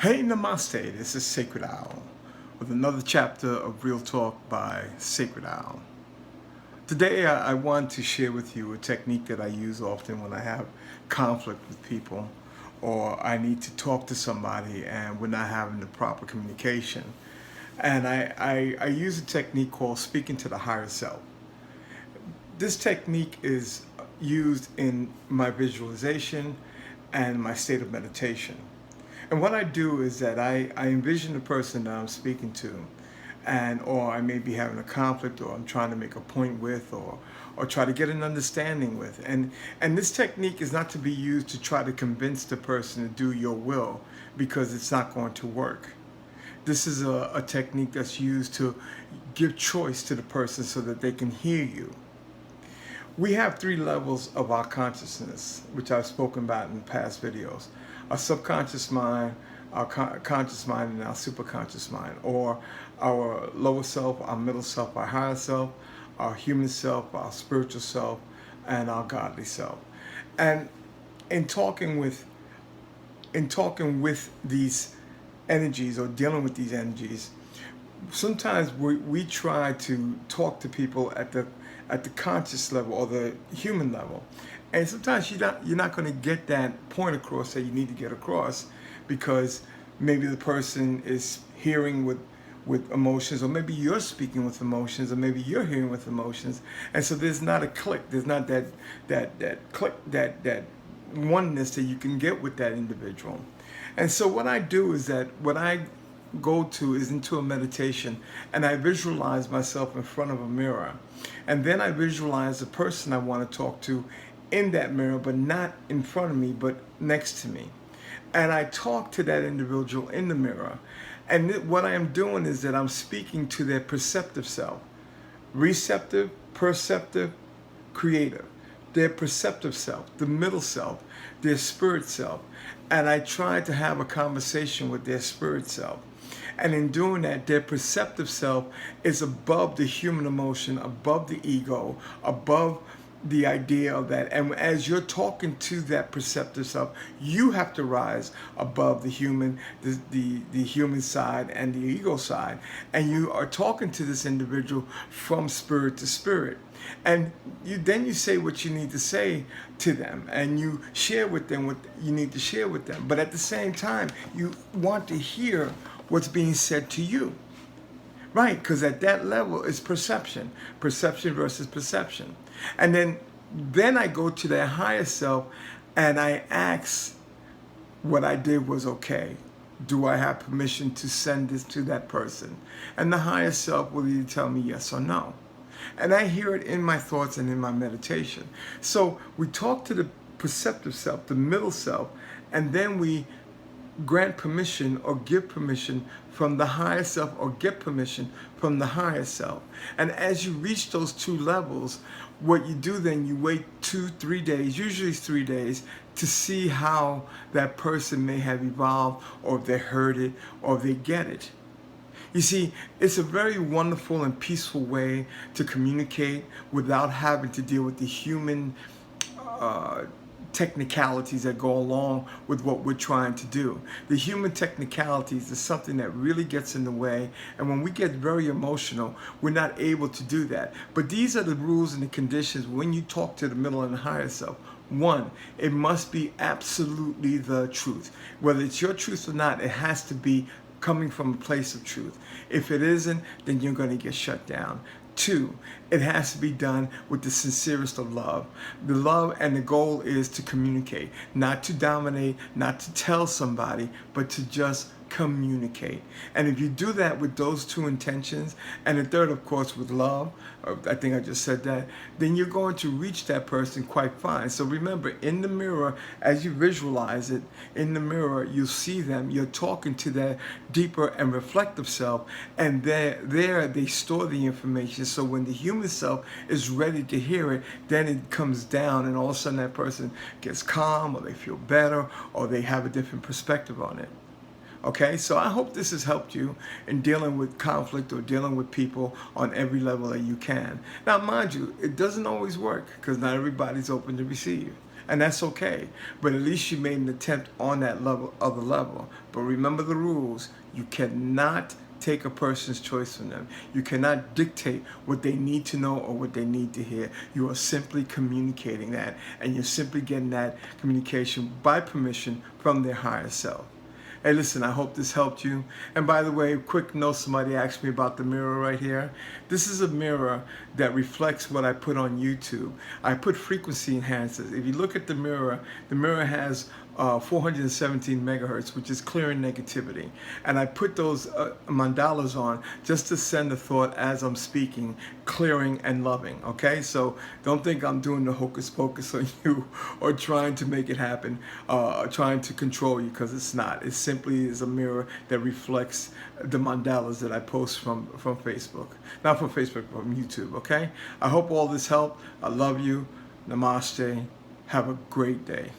Hey, namaste. This is Sacredowl with another chapter of Real Talk by Sacredowl. Today, I want to share with you a technique that I use often when I have conflict with people or I need to talk to somebody and we're not having the proper communication. And I use a technique called speaking to the higher self. This technique is used in my visualization and my state of meditation. And what I do is that I envision the person that I'm speaking to, or I may be having a conflict, or I'm trying to make a point with, or try to get an understanding with. And this technique is not to be used to try to convince the person to do your will, because it's not going to work. This is a technique that's used to give choice to the person so that they can hear you. We have three levels of our consciousness, which I've spoken about in past videos. Our subconscious mind, our conscious mind, and our superconscious mind, or our lower self, our middle self, our higher self, our human self, our spiritual self, and our godly self. And in talking with these energies, or dealing with these energies, sometimes we try to talk to people at the conscious level or the human level, and sometimes you're not going to get that point across that you need to get across, because maybe the person is hearing with emotions, or maybe you're speaking with emotions, or maybe you're hearing with emotions, and so there's not a click. There's not that click, that oneness that you can get with that individual. And so what I do is that what I go to is into a meditation, and I visualize myself in front of a mirror, and then I visualize the person I want to talk to in that mirror, but not in front of me, but next to me. And I talk to that individual in the mirror, and what I am doing is that I'm speaking to their perceptive self. Receptive, perceptive, creative. Their perceptive self, the middle self, their spirit self. And I try to have a conversation with their spirit self. And in doing that, their perceptive self is above the human emotion, above the ego, above the idea of that. And as you're talking to that perceptive self, you have to rise above the human, the human side and the ego side. And you are talking to this individual from spirit to spirit. And then you say what you need to say to them, and you share with them what you need to share with them. But at the same time, you want to hear what's being said to you. Right, because at that level it's perception versus perception. And then I go to that higher self and I ask, what I did was okay. Do I have permission to send this to that person? And the higher self will either tell me yes or no. And I hear it in my thoughts and in my meditation. So we talk to the perceptive self, the middle self, and then we grant permission or give permission from the higher self, or get permission from the higher self. And as you reach those two levels, what you do then, you wait 2-3 days, usually it's 3 days, to see how that person may have evolved, or if they heard it, or if they get it. You see, it's a very wonderful and peaceful way to communicate without having to deal with the human technicalities that go along with what we're trying to do. The human technicalities is something that really gets in the way, and when we get very emotional, we're not able to do that. But these are the rules and the conditions when you talk to the middle and the higher self. One, it must be absolutely the truth. Whether it's your truth or not, it has to be coming from a place of truth. If it isn't, then you're going to get shut down. Two, it has to be done with the sincerest of love. The love and the goal is to communicate, not to dominate, not to tell somebody, but to just communicate. And if you do that with those two intentions, and the third, of course, with love, I think I just said that, then you're going to reach that person quite fine. So remember, in the mirror, as you visualize it, in the mirror, you see them, you're talking to their deeper and reflective self, and there they store the information. So when the human self is ready to hear it, then it comes down, and all of a sudden that person gets calm, or they feel better, or they have a different perspective on it. Okay, so I hope this has helped you in dealing with conflict or dealing with people on every level that you can. Now, mind you, it doesn't always work, because not everybody's open to receive. and that's okay. But at least you made an attempt on that level, other level. But remember the rules. You cannot take a person's choice from them. You cannot dictate what they need to know or what they need to hear. You are simply communicating that, and you're simply getting that communication by permission from their higher self. Hey, listen, I hope this helped you. And by the way, quick note, somebody asked me about the mirror right here. This is a mirror that reflects what I put on YouTube. I put frequency enhancers. If you look at the mirror has 417 megahertz, which is clearing negativity. And I put those mandalas on just to send the thought as I'm speaking, clearing and loving, okay? So don't think I'm doing the hocus pocus on you or trying to make it happen, trying to control you, because it's not. It simply is a mirror that reflects the mandalas that I post from Facebook. Not from Facebook, from YouTube, okay? I hope all this helped. I love you. Namaste. Have a great day.